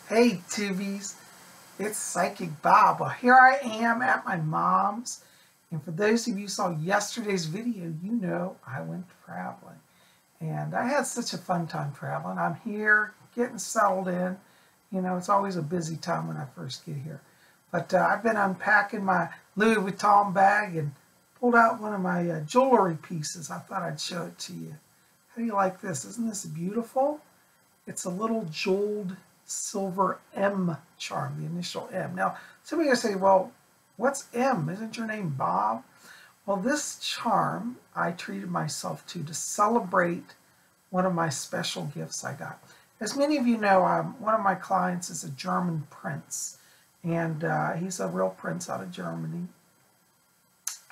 Hey Tubies, it's Psychic Bob. Well, here I am at my mom's, and for those of you who saw yesterday's video, you know I went traveling. And I had such a fun time traveling. I'm here getting settled in. You know, it's always a busy time when I first get here. But I've been unpacking my Louis Vuitton bag and pulled out one of my jewelry pieces. I thought I'd show it to you. How do you like this? Isn't this beautiful? It's a little jeweled silver M charm, the initial M. Now, somebody will say, well, what's M? Isn't your name Bob? Well, this charm I treated myself to celebrate one of my special gifts I got. As many of you know, one of my clients is a German prince, and he's a real prince out of Germany.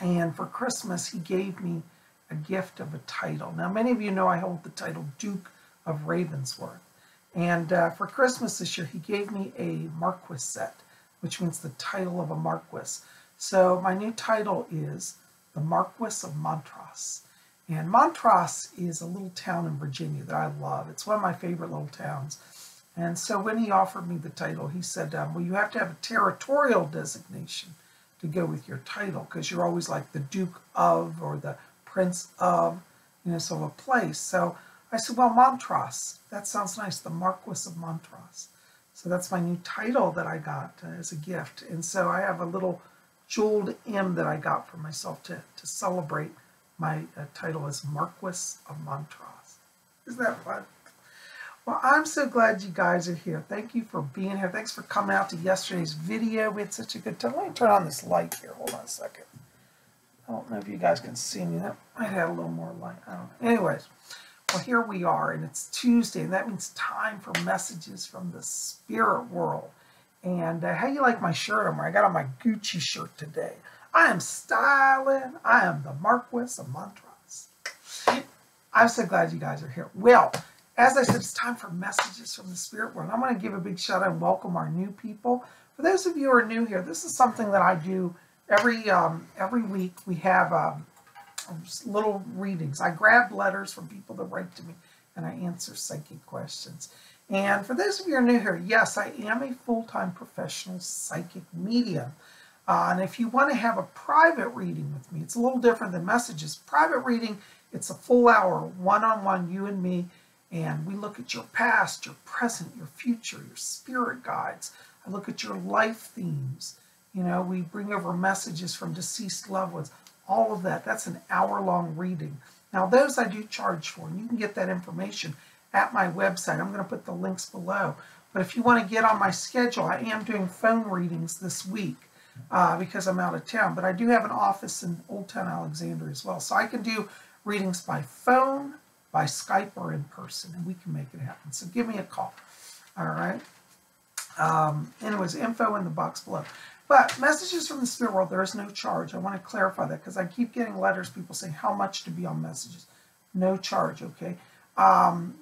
And for Christmas, he gave me a gift of a title. Now, many of you know I hold the title Duke of Ravensworth. And for Christmas this year, he gave me a Marquis set, which means the title of a Marquis. So my new title is the Marquis of Montross. And Montross is a little town in Virginia that I love. It's one of my favorite little towns. And so when he offered me the title, he said, well, you have to have a territorial designation to go with your title, because you're always like the Duke of or the Prince of, you know, so of a place. So I said, well, Montross, that sounds nice, the Marquis of Montross. So that's my new title that I got as a gift. And so I have a little jeweled M that I got for myself to celebrate my title as Marquis of Montross. Isn't that fun? Well, I'm so glad you guys are here. Thank you for being here. Thanks for coming out to yesterday's video. We had such a good time. Let me turn on this light here. Hold on a second. I don't know if you guys can see me. That might have a little more light. I don't know. Anyways. Well, here we are, and it's Tuesday, and that means time for messages from the spirit world. And how you like my shirt I'm wearing? I got on my Gucci shirt today. I am styling. I am the Marquis of Montross. I'm so glad you guys are here. Well, as I said, it's time for messages from the spirit world. I'm going to give a big shout out and welcome our new people. For those of you who are new here, this is something that I do every week. We have little readings. I grab letters from people that write to me, and I answer psychic questions. And for those of you who are new here, yes, I am a full-time professional psychic medium. And if you want to have a private reading with me, it's a little different than messages. Private reading, it's a full hour, one-on-one, you and me, and we look at your past, your present, your future, your spirit guides. I look at your life themes. You know, we bring over messages from deceased loved ones. All of that. That's an hour-long reading. Now, those I do charge for, and you can get that information at my website. I'm going to put the links below. But if you want to get on my schedule, I am doing phone readings this week because I'm out of town. But I do have an office in Old Town Alexandria as well. So I can do readings by phone, by Skype, or in person, and we can make it happen. So give me a call. All right? Anyways, info in the box below. But messages from the spirit world, there is no charge. I want to clarify that because I keep getting letters, people saying how much to be on messages. No charge, okay?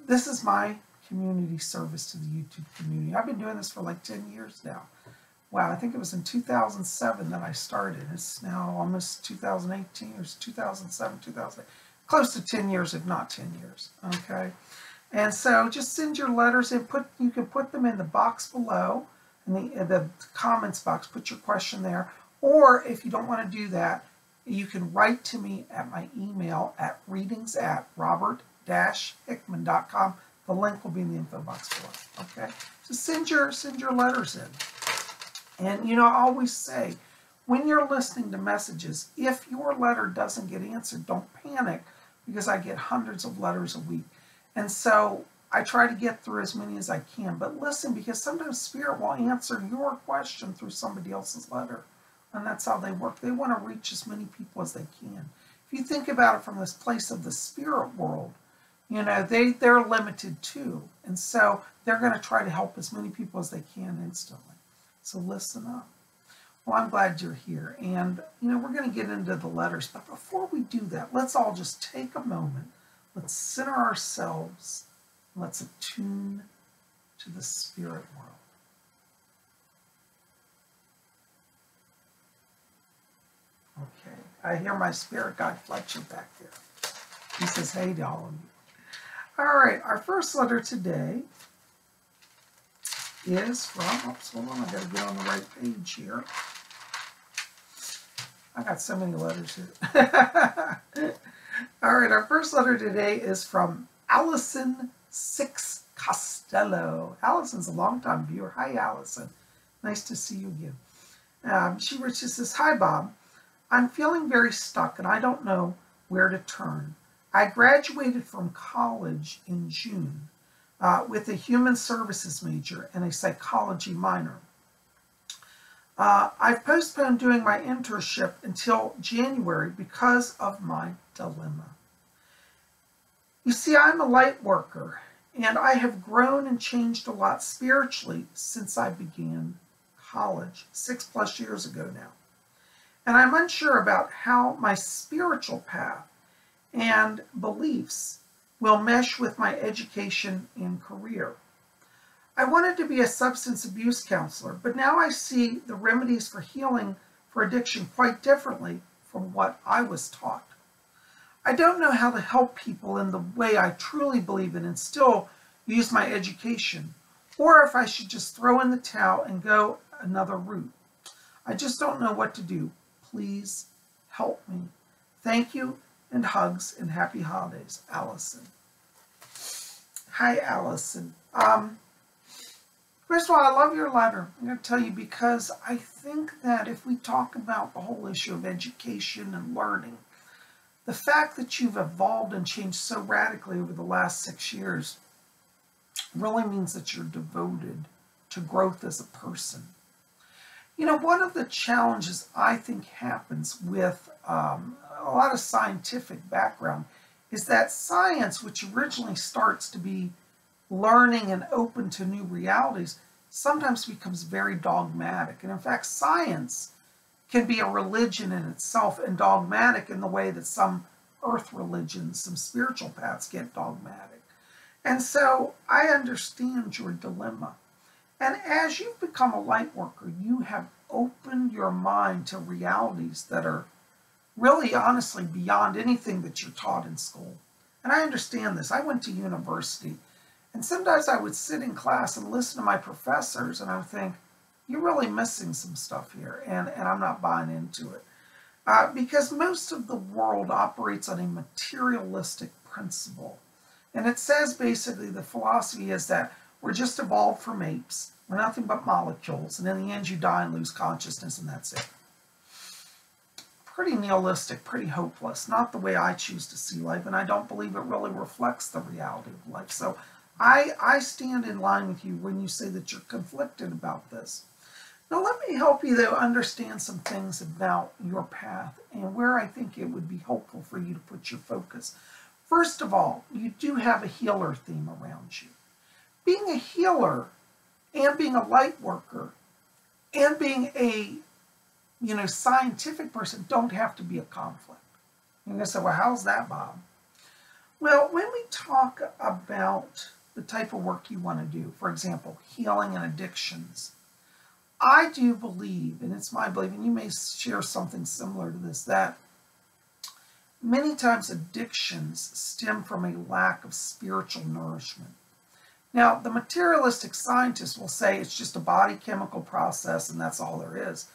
This is my community service to the YouTube community. I've been doing this for like 10 years now. Wow, I think it was in 2007 that I started. It's now almost 2018, or 2007, 2008. Close to 10 years, if not 10 years, okay? And so just send your letters in. You can put them in the box below. In the comments box, put your question there. Or if you don't want to do that, you can write to me at my email at readings@robert-hickman.com. The link will be in the info box below. Okay? So send your letters in. And you know, I always say, when you're listening to messages, if your letter doesn't get answered, don't panic, because I get hundreds of letters a week. And so I try to get through as many as I can, but listen, because sometimes Spirit will answer your question through somebody else's letter, and that's how they work. They want to reach as many people as they can. If you think about it from this place of the spirit world, you know, they're limited too, and so they're going to try to help as many people as they can instantly. So listen up. Well, I'm glad you're here, and you know, we're going to get into the letters, but before we do that, let's all just take a moment. Let's center ourselves. Let's attune to the spirit world. Okay, I hear my spirit guide Fletcher back there. He says, hey to all of you. All right, our first letter today is from, oops, hold on, I got to get on the right page here. I got so many letters here. All right, our first letter today is from Allison Six Costello. Allison's a longtime viewer. Hi, Allison. Nice to see you again. She says, hi, Bob. I'm feeling very stuck and I don't know where to turn. I graduated from college in June with a human services major and a psychology minor. I've postponed doing my internship until January because of my dilemma. You see, I'm a light worker, and I have grown and changed a lot spiritually since I began college, 6+ years ago now. And I'm unsure about how my spiritual path and beliefs will mesh with my education and career. I wanted to be a substance abuse counselor, but now I see the remedies for healing for addiction quite differently from what I was taught. I don't know how to help people in the way I truly believe in and still use my education, or if I should just throw in the towel and go another route. I just don't know what to do. Please help me. Thank you, and hugs, and happy holidays, Allison. Hi, Allison. First of all, I love your letter. I'm going to tell you because I think that if we talk about the whole issue of education and learning, the fact that you've evolved and changed so radically over the last 6 years really means that you're devoted to growth as a person. You know, one of the challenges I think happens with a lot of scientific background is that science, which originally starts to be learning and open to new realities, sometimes becomes very dogmatic. And in fact, science can be a religion in itself and dogmatic in the way that some earth religions, some spiritual paths get dogmatic. And so I understand your dilemma. And as you've become a light worker, you have opened your mind to realities that are really honestly beyond anything that you're taught in school. And I understand this. I went to university, and sometimes I would sit in class and listen to my professors, and I would think, you're really missing some stuff here, and I'm not buying into it. Because most of the world operates on a materialistic principle. And it says basically the philosophy is that we're just evolved from apes, we're nothing but molecules, and in the end you die and lose consciousness, and that's it. Pretty nihilistic, pretty hopeless, not the way I choose to see life, and I don't believe it really reflects the reality of life. So I stand in line with you when you say that you're conflicted about this. Now let me help you, though, understand some things about your path and where I think it would be helpful for you to put your focus. First of all, you do have a healer theme around you. Being a healer and being a light worker and being a scientific person don't have to be a conflict. You're going to say, well, how's that, Bob? Well, when we talk about the type of work you want to do, for example, healing and addictions, I do believe, and it's my belief, and you may share something similar to this, that many times addictions stem from a lack of spiritual nourishment. Now, the materialistic scientists will say it's just a body chemical process and that's all there is.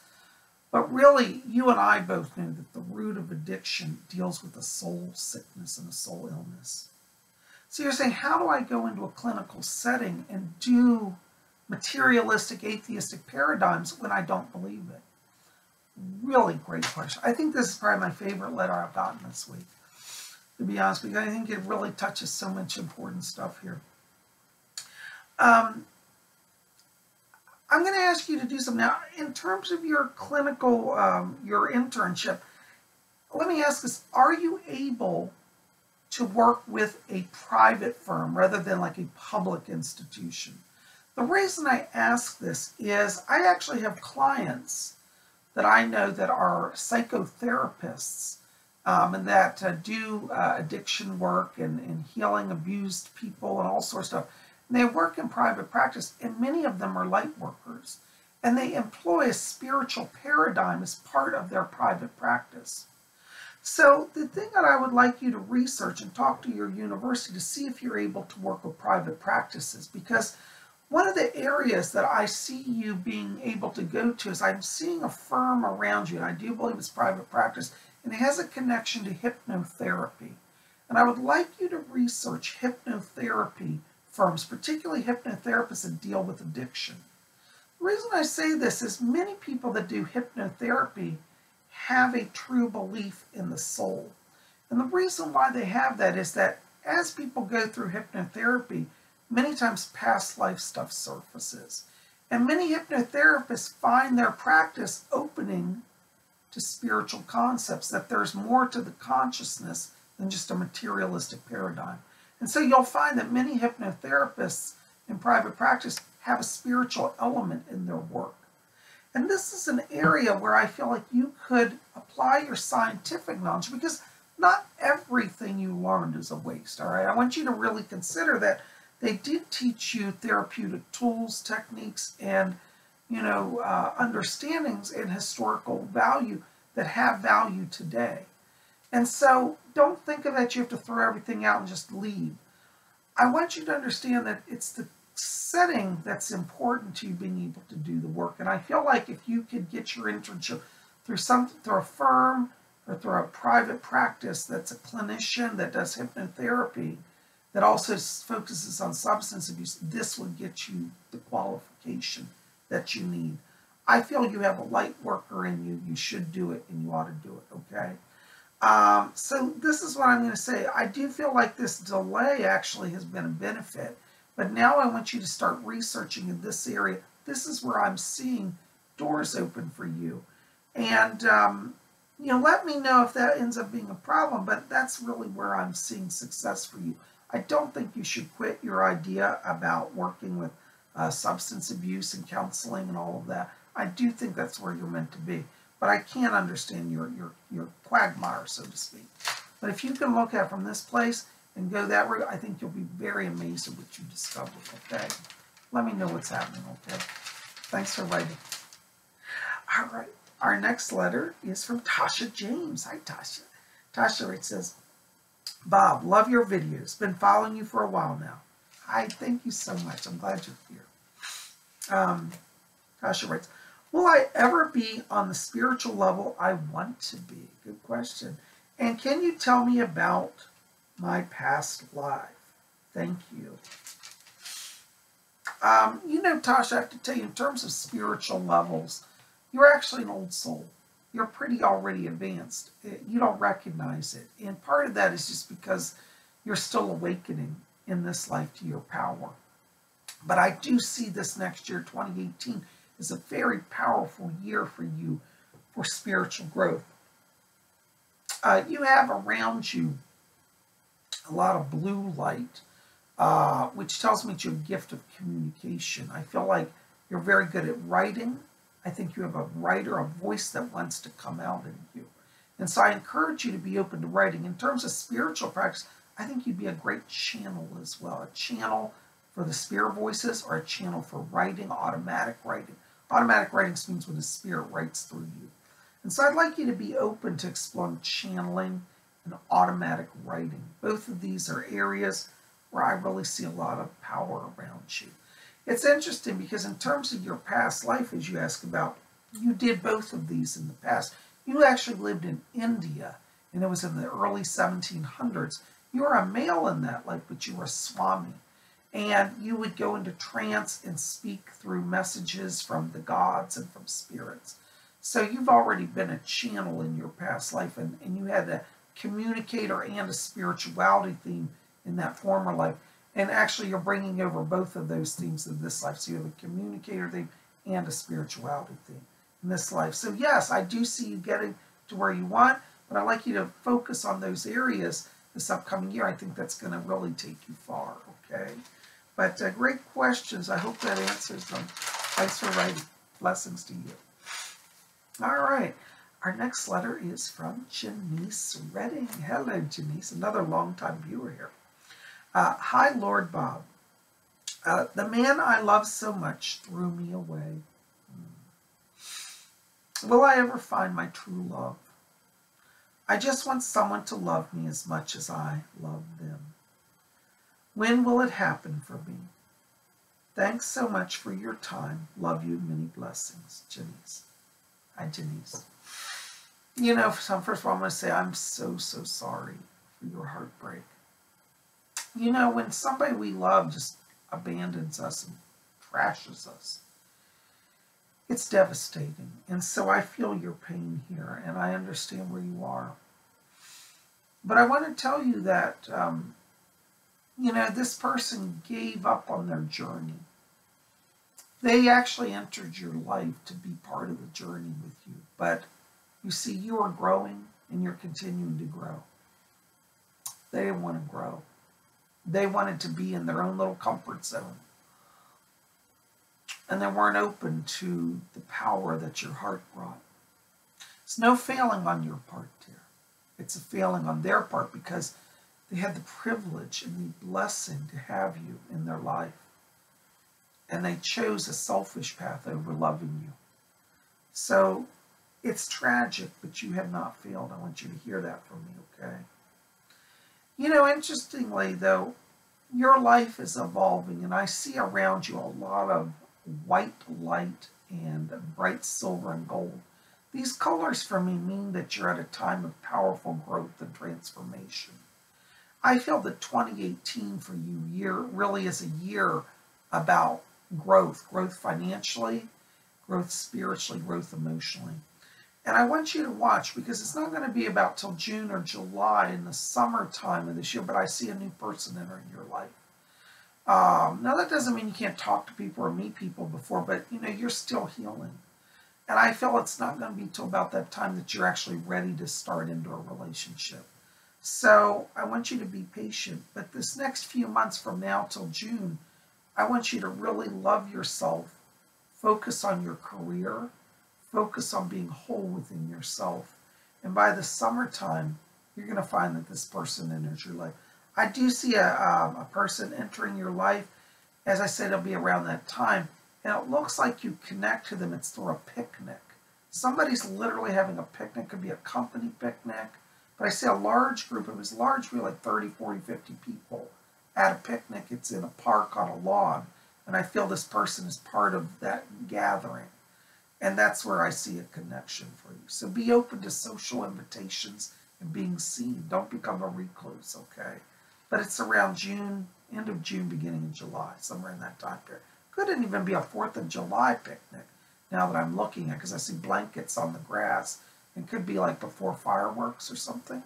But really, you and I both know that the root of addiction deals with a soul sickness and a soul illness. So you're saying, how do I go into a clinical setting and do materialistic, atheistic paradigms when I don't believe it? Really great question. I think this is probably my favorite letter I've gotten this week, to be honest with you. I think it really touches so much important stuff here. I'm going to ask you to do something. Now, in terms of your clinical, your internship, let me ask this. Are you able to work with a private firm rather than like a public institution? The reason I ask this is I actually have clients that I know that are psychotherapists and that do addiction work and healing abused people and all sorts of stuff. And they work in private practice, and many of them are light workers. And they employ a spiritual paradigm as part of their private practice. So the thing that I would like you to research and talk to your university to see if you're able to work with private practices, because One of the areas that I see you being able to go to is I'm seeing a firm around you, and I do believe it's private practice, and it has a connection to hypnotherapy. And I would like you to research hypnotherapy firms, particularly hypnotherapists that deal with addiction. The reason I say this is many people that do hypnotherapy have a true belief in the soul. And the reason why they have that is that as people go through hypnotherapy, many times past life stuff surfaces. And many hypnotherapists find their practice opening to spiritual concepts, that there's more to the consciousness than just a materialistic paradigm. And so you'll find that many hypnotherapists in private practice have a spiritual element in their work. And this is an area where I feel like you could apply your scientific knowledge, because not everything you learned is a waste, all right? I want you to really consider that they did teach you therapeutic tools, techniques, and understandings and historical value that have value today. And so don't think of that you have to throw everything out and just leave. I want you to understand that it's the setting that's important to you being able to do the work. And I feel like if you could get your internship through a firm or through a private practice that's a clinician that does hypnotherapy, that also focuses on substance abuse, this will get you the qualification that you need. I feel you have a light worker in you. You should do it, and you ought to do it, okay? So this is what I'm going to say. I do feel like this delay actually has been a benefit, but now I want you to start researching in this area. This is where I'm seeing doors open for you. And, let me know if that ends up being a problem, but that's really where I'm seeing success for you. I don't think you should quit your idea about working with substance abuse and counseling and all of that. I do think that's where you're meant to be. But I can't understand your quagmire, so to speak. But if you can look at it from this place and go that route, I think you'll be very amazed at what you discover, okay? Let me know what's happening, okay? Thanks for writing. All right. Our next letter is from Tasha James. Hi, Tasha. Tasha says, Bob, love your videos. Been following you for a while now. Hi, thank you so much. I'm glad you're here. Tasha writes, will I ever be on the spiritual level I want to be? Good question. And can you tell me about my past life? Thank you. Tasha, I have to tell you, in terms of spiritual levels, you're actually an old soul. You're pretty already advanced. You don't recognize it. And part of that is just because you're still awakening in this life to your power. But I do see this next year, 2018, is a very powerful year for you for spiritual growth. You have around you a lot of blue light, which tells me it's your gift of communication. I feel like you're very good at writing. I think you have a writer, a voice that wants to come out in you. And so I encourage you to be open to writing. In terms of spiritual practice, I think you'd be a great channel as well. A channel for the spirit voices, or a channel for writing, automatic writing. Automatic writing means when the spirit writes through you. And so I'd like you to be open to exploring channeling and automatic writing. Both of these are areas where I really see a lot of power around you. It's interesting because in terms of your past life, as you ask about, you did both of these in the past. You actually lived in India, and it was in the early 1700s. You were a male in that life, but you were a Swami. And you would go into trance and speak through messages from the gods and from spirits. So you've already been a channel in your past life, and you had a communicator and a spirituality theme in that former life. And actually, you're bringing over both of those themes in this life. So you have a communicator theme and a spirituality theme in this life. So yes, I do see you getting to where you want, but I'd like you to focus on those areas this upcoming year. I think that's going to really take you far, okay? But great questions. I hope that answers them. Thanks for writing. Blessings to you. All right. Our next letter is from Janice Redding. Hello, Janice. Another longtime viewer here. Hi, Lord Bob. The man I love so much threw me away. Will I ever find my true love? I just want someone to love me as much as I love them. When will it happen for me? Thanks so much for your time. Love you. Many blessings. Janice. Hi, Janice. You know, first of all, I'm going to say I'm so, so sorry for your heartbreak. You know, when somebody we love just abandons us and trashes us, it's devastating. And so I feel your pain here, and I understand where you are. But I want to tell you that, you know, this person gave up on their journey. They actually entered your life to be part of the journey with you. But you see, you are growing, and you're continuing to grow. They didn't want to grow. They wanted to be in their own little comfort zone. And they weren't open to the power that your heart brought. It's no failing on your part, dear. It's a failing on their part because they had the privilege and the blessing to have you in their life. And they chose a selfish path over loving you. So it's tragic, but you have not failed. I want you to hear that from me, okay? You know, interestingly, though, your life is evolving, and I see around you a lot of white light and bright silver and gold. These colors for me mean that you're at a time of powerful growth and transformation. I feel that 2018 for you really is a year about growth financially, growth spiritually, growth emotionally. And I want you to watch, because it's not going to be about till June or July in the summertime of this year, but I see a new person entering your life. Now, that doesn't mean you can't talk to people or meet people before, but, you know, you're still healing. And I feel it's not going to be till about that time that you're actually ready to start into a relationship. So I want you to be patient. But this next few months from now till June, I want you to really love yourself, focus on your career, focus on being whole within yourself. And by the summertime, you're going to find that this person enters your life. I do see a person entering your life. As I said, it'll be around that time. And it looks like you connect to them. It's through a picnic. Somebody's literally having a picnic. It could be a company picnic. But I see a large group. It was large, really like 30, 40, 50 people at a picnic. It's in a park on a lawn. And I feel this person is part of that gathering. And that's where I see a connection for you. So be open to social invitations and being seen. Don't become a recluse, okay? But it's around June, end of June, beginning of July, somewhere in that time period. Couldn't even be a 4th of July picnic now that I'm looking at, because I see blankets on the grass. It could be like before fireworks or something.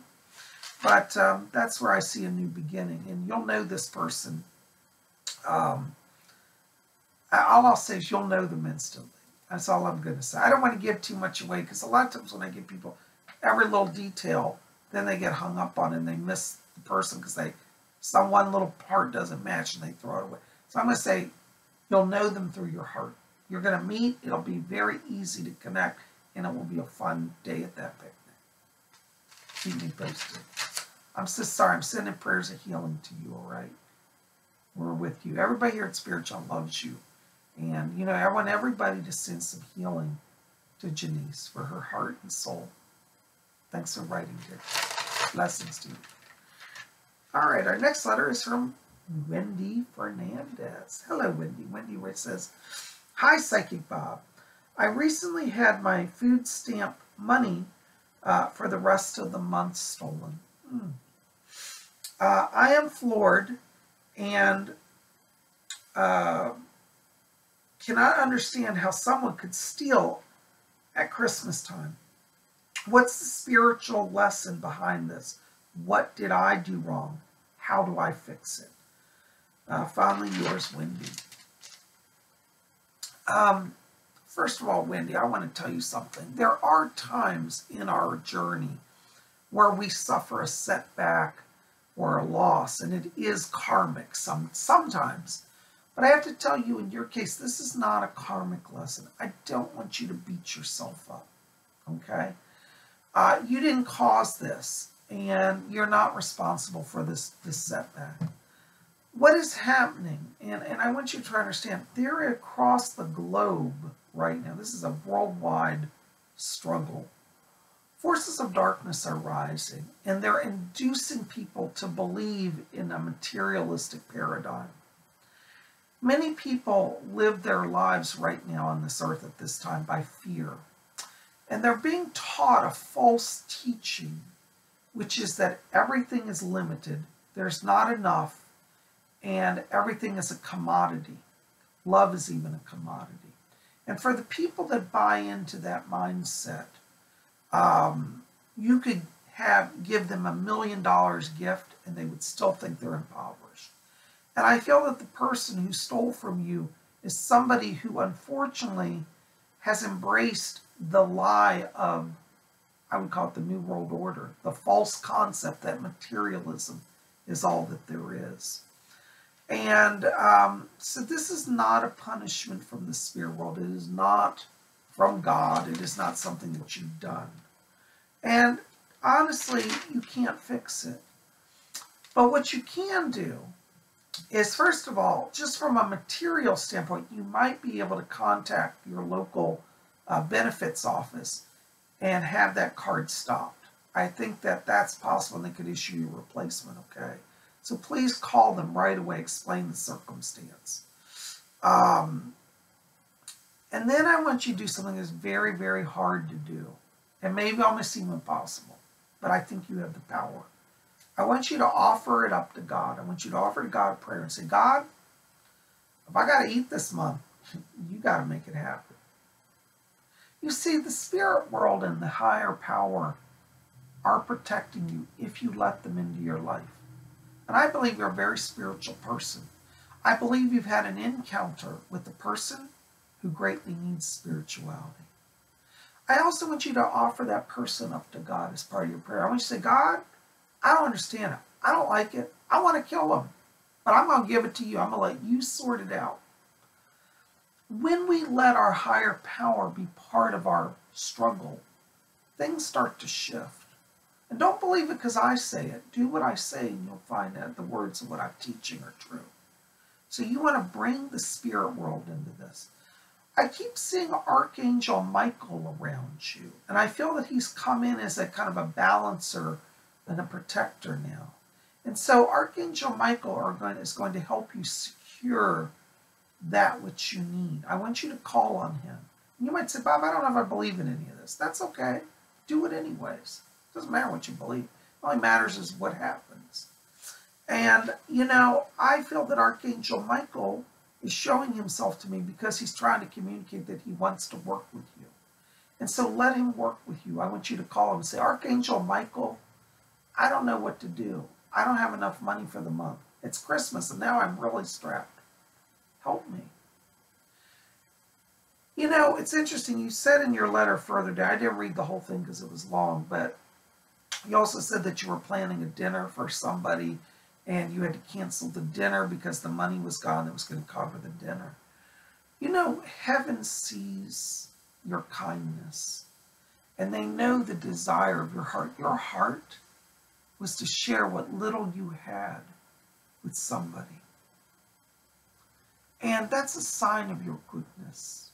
But that's where I see a new beginning. And you'll know this person. All I'll say is you'll know them instantly. That's all I'm going to say. I don't want to give too much away, because a lot of times when I give people every little detail, then they get hung up on it and they miss the person because some one little part doesn't match and they throw it away. So I'm going to say you'll know them through your heart. You're going to meet. It'll be very easy to connect, and it will be a fun day at that picnic. Keep me posted. I'm so sorry. I'm sending prayers of healing to you, all right? We're with you. Everybody here at Spiritual loves you. And, you know, I want everybody to send some healing to Janice for her heart and soul. Thanks for writing, dear. Blessings to you. All right, our next letter is from Wendy Fernandez. Hello, Wendy. Wendy says, "Hi, Psychic Bob. I recently had my food stamp money for the rest of the month stolen. I am floored and cannot understand how someone could steal at Christmas time. What's the spiritual lesson behind this? What did I do wrong? How do I fix it? Fondly yours, Wendy." First of all, Wendy, I want to tell you something. There are times in our journey where we suffer a setback or a loss, and it is karmic sometimes. But I have to tell you, in your case, this is not a karmic lesson. I don't want you to beat yourself up, okay? You didn't cause this, and you're not responsible for this setback. What is happening, and I want you to understand, they're across the globe right now. This is a worldwide struggle. Forces of darkness are rising, and they're inducing people to believe in a materialistic paradigm. Many people live their lives right now on this earth at this time by fear. And they're being taught a false teaching, which is that everything is limited, there's not enough, and everything is a commodity. Love is even a commodity. And for the people that buy into that mindset, you could give them $1 million gift and they would still think they're impoverished. And I feel that the person who stole from you is somebody who unfortunately has embraced the lie of, I would call it the New World Order, the false concept that materialism is all that there is. And so this is not a punishment from the spirit world. It is not from God. It is not something that you've done. And honestly, you can't fix it. But what you can do is, first of all, just from a material standpoint, you might be able to contact your local benefits office and have that card stopped. I think that that's possible, and they could issue you a replacement, okay? So please call them right away, explain the circumstance. And then I want you to do something that's very, very hard to do. And maybe it may seem impossible, but I think you have the power. I want you to offer it up to God. I want you to offer to God a prayer and say, God, if I got to eat this month, you got to make it happen. You see, the spirit world and the higher power are protecting you if you let them into your life. And I believe you're a very spiritual person. I believe you've had an encounter with a person who greatly needs spirituality. I also want you to offer that person up to God as part of your prayer. I want you to say, God, I don't understand it. I don't like it. I want to kill him. But I'm going to give it to you. I'm going to let you sort it out. When we let our higher power be part of our struggle, things start to shift. And don't believe it because I say it. Do what I say and you'll find that the words of what I'm teaching are true. So you want to bring the spirit world into this. I keep seeing Archangel Michael around you. And I feel that he's come in as a kind of a balancer and a protector now. And so Archangel Michael is going to help you secure that which you need. I want you to call on him. You might say, Bob, I don't know if I believe in any of this. That's okay. Do it anyways. It doesn't matter what you believe. All that matters is what happens. And, you know, I feel that Archangel Michael is showing himself to me because he's trying to communicate that he wants to work with you. And so let him work with you. I want you to call him and say, Archangel Michael, I don't know what to do. I don't have enough money for the month. It's Christmas and now I'm really strapped. Help me. You know, it's interesting. You said in your letter further down, I didn't read the whole thing because it was long, but you also said that you were planning a dinner for somebody and you had to cancel the dinner because the money was gone that was going to cover the dinner. You know, heaven sees your kindness and they know the desire of your heart. Your heart was to share what little you had with somebody. And that's a sign of your goodness.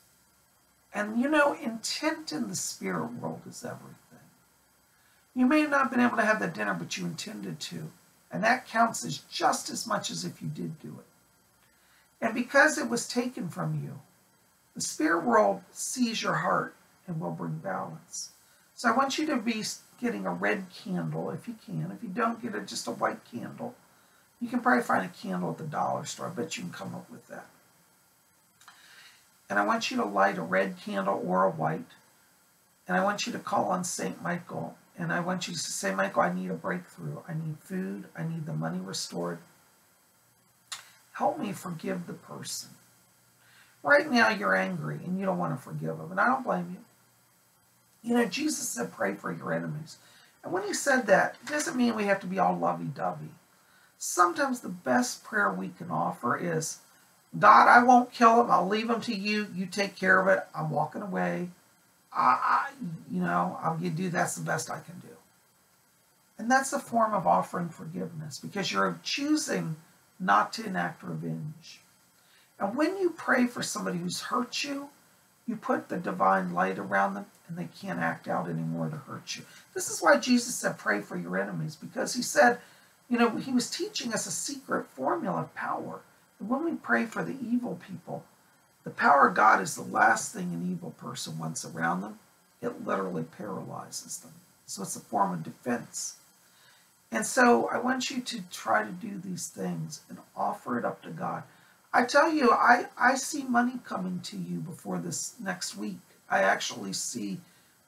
And you know, intent in the spirit world is everything. You may not have been able to have that dinner, but you intended to. And that counts as just as much as if you did do it. And because it was taken from you, the spirit world sees your heart and will bring balance. So I want you to be getting a red candle if you can. If you don't, get just a white candle. You can probably find a candle at the dollar store. I bet you can come up with that. And I want you to light a red candle or a white. And I want you to call on St. Michael. And I want you to say, Michael, I need a breakthrough. I need food. I need the money restored. Help me forgive the person. Right now you're angry and you don't want to forgive them. And I don't blame you. You know, Jesus said, pray for your enemies. And when he said that, it doesn't mean we have to be all lovey-dovey. Sometimes the best prayer we can offer is, God, I won't kill them. I'll leave them to you. You take care of it. I'm walking away. That's the best I can do. And that's a form of offering forgiveness because you're choosing not to enact revenge. And when you pray for somebody who's hurt you, you put the divine light around them and they can't act out anymore to hurt you. This is why Jesus said, pray for your enemies, because he said, you know, he was teaching us a secret formula of power And when we pray for the evil people, the power of God is the last thing an evil person wants around them. It literally paralyzes them. So it's a form of defense. And so I want you to try to do these things and offer it up to God. I tell you, I see money coming to you before this next week. I actually see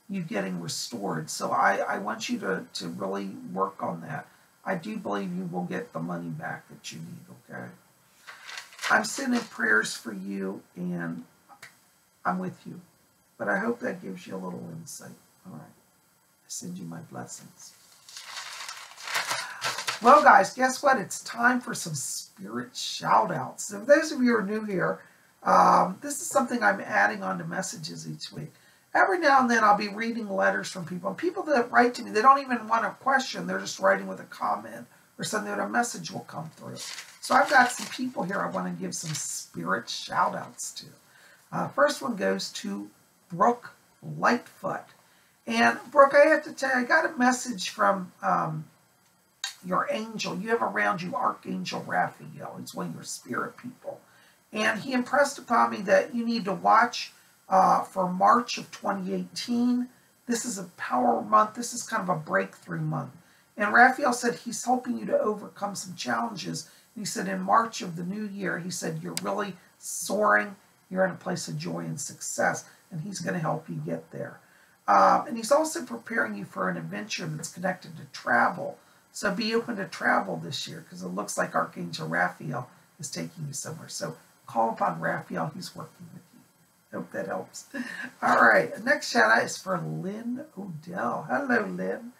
you getting restored. So I want you to really work on that. I do believe you will get the money back that you need, okay? I'm sending prayers for you, and I'm with you. But I hope that gives you a little insight. All right. I send you my blessings. Well, guys, guess what? It's time for some spirit shout-outs. So for those of you who are new here, this is something I'm adding on to messages each week. Every now and then I'll be reading letters from people. And people that write to me, they don't even want a question. They're just writing with a comment or something that a message will come through. So I've got some people here I want to give some spirit shout-outs to. First one goes to Brooke Lightfoot. And Brooke, I have to tell you, I got a message from your angel. You have around you Archangel Raphael. He's one of your spirit people. And he impressed upon me that you need to watch for March of 2018. This is a power month. This is kind of a breakthrough month. And Raphael said he's helping you to overcome some challenges. And he said in March of the new year, he said you're really soaring. You're in a place of joy and success. And he's going to help you get there. And he's also preparing you for an adventure that's connected to travel. So be open to travel this year, because it looks like Archangel Raphael is taking you somewhere. So call upon Raphael. He's working with you. Hope that helps. All right. The next shout out is for Lynn Odell. Hello, Lynn.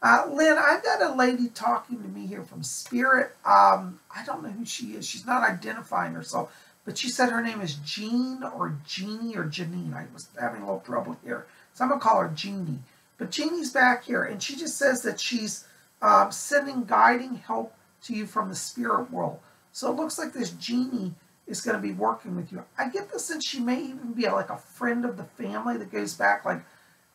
Lynn, I've got a lady talking to me here from Spirit. I don't know who she is. She's not identifying herself, but she said her name is Jean or Jeannie or Janine. I was having a little trouble here, so I'm going to call her Jeannie. But Jeannie's back here, and she just says that she's sending guiding help to you from the spirit world. So it looks like this Jeannie is going to be working with you. I get the sense she may even be like a friend of the family that goes back, like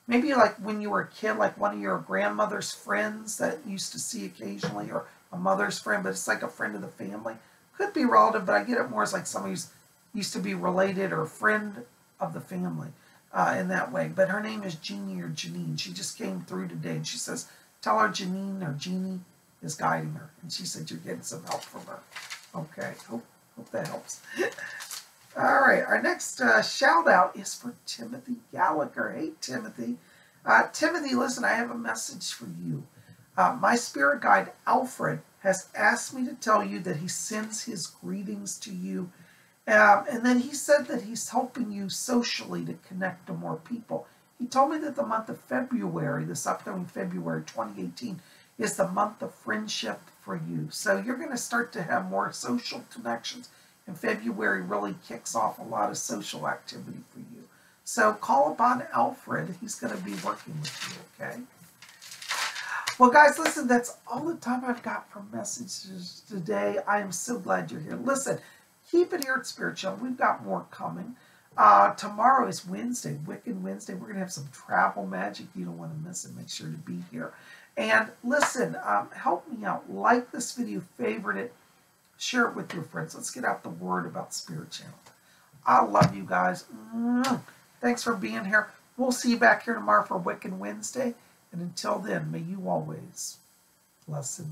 maybe like when you were a kid, like one of your grandmother's friends that you used to see occasionally, or a mother's friend, but it's like a friend of the family. Could be relative, but I get it more as like somebody who's used to be related or a friend of the family in that way. But her name is Jeannie or Janine. She just came through today, and she says, tell her Janine or Jeannie is guiding her. And she said you're getting some help from her. Okay, hope that helps. All right, our next shout out is for Timothy Gallagher. Hey, Timothy. Timothy, listen, I have a message for you. My spirit guide, Alfred, has asked me to tell you that he sends his greetings to you. And then he said that he's helping you socially to connect to more people. He told me that the month of February, this upcoming February 2018, is the month of friendship for you. So you're going to start to have more social connections. And February really kicks off a lot of social activity for you. So call upon Alfred. He's going to be working with you, okay? Well, guys, listen, that's all the time I've got for messages today. I am so glad you're here. Listen, keep it here at Spirit Channel. We've got more coming. Tomorrow is Wednesday, Wiccan Wednesday. We're going to have some travel magic. You don't want to miss it. Make sure to be here. And listen, help me out. Like this video, favorite it, share it with your friends. Let's get out the word about Spirit Channel. I love you guys. Thanks for being here. We'll see you back here tomorrow for Wiccan Wednesday. And until then, may you always blessed